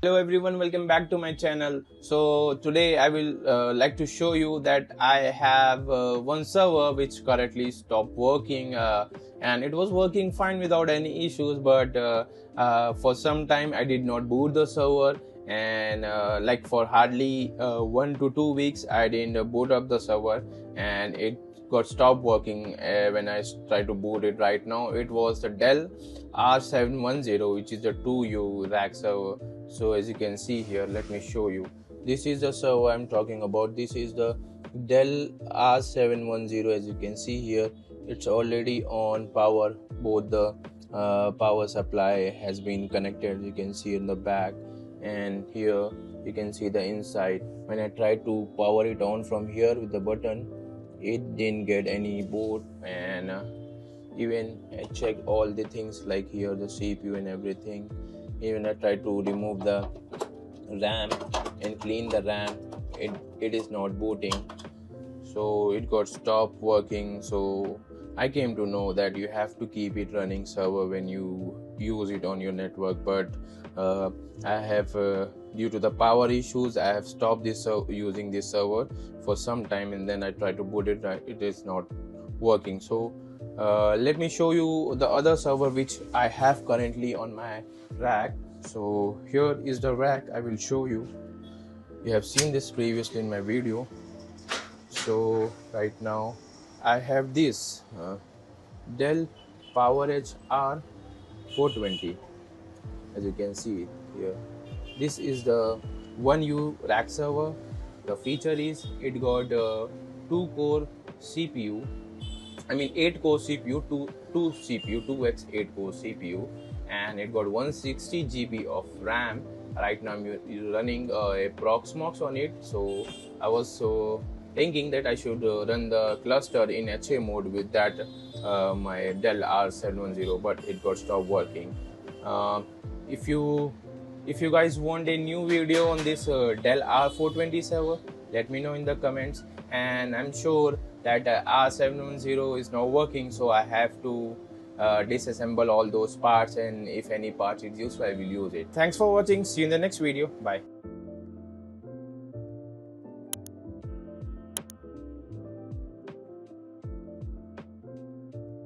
Hello everyone, welcome back to my channel. So today I will like to show you that I have one server which currently stopped working, and it was working fine without any issues, but for some time I did not boot the server, and like for hardly 1 to 2 weeks I didn't boot up the server, and it got stopped working when I tried to boot it. Right now it was the Dell R710, which is the 2U rack server. So as you can see here, let me show you. This is the server I'm talking about. This is the Dell R710. As you can see here, it's already on power. Both the power supply has been connected, you can see in the back, and here you can see the inside. When I tried to power it on from here with the button, it didn't get any boot, and even I checked all the things like here, the CPU and everything. Even I tried to remove the RAM and clean the RAM, it is not booting, so it got stopped working. So I came to know that you have to keep it running server when you use it on your network, but I have due to the power issues I have stopped this using this server for some time, and then I tried to boot it, it is not working. So let me show you the other server which I have currently on my rack. So here is the rack. I will show you. You have seen this previously in my video. So right now I have this Dell PowerEdge R420, as you can see it here. This is the 1U rack server. The feature is it got 2-core CPU, I mean 8-core CPU, 2x 8-core CPU, and it got 160 GB of RAM. Right now I'm running a Proxmox on it, so I was thinking that I should run the cluster in HA mode with that my Dell R710, but it got stopped working. If you guys want a new video on this Dell R420 server, let me know in the comments, and I'm sure that R710 is not working, so I have to disassemble all those parts, and if any part is useful I will use it. Thanks for watching. See you in the next video. Bye.